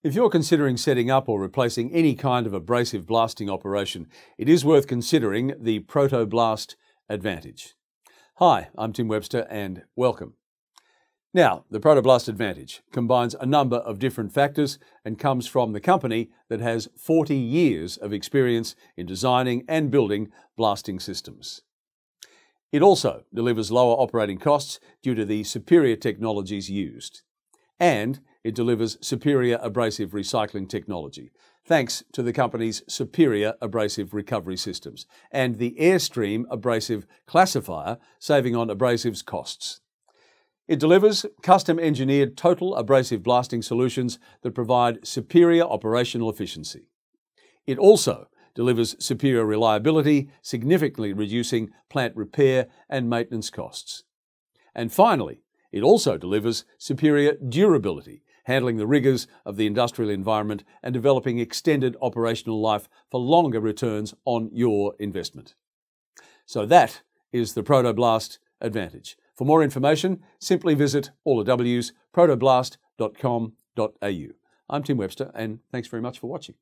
If you're considering setting up or replacing any kind of abrasive blasting operation, it is worth considering the Protoblast Advantage. Hi, I'm Tim Webster and welcome. Now, the Protoblast Advantage combines a number of different factors and comes from the company that has 40 years of experience in designing and building blasting systems. It also delivers lower operating costs due to the superior technologies used. And it delivers superior abrasive recycling technology, thanks to the company's superior abrasive recovery systems and the Airstream abrasive classifier, saving on abrasives costs. It delivers custom-engineered total abrasive blasting solutions that provide superior operational efficiency. It also delivers superior reliability, significantly reducing plant repair and maintenance costs. And finally, it also delivers superior durability, handling the rigours of the industrial environment and developing extended operational life for longer returns on your investment. So that is the Protoblast Advantage. For more information, simply visit protoblast.com.au. I'm Tim Webster, and thanks very much for watching.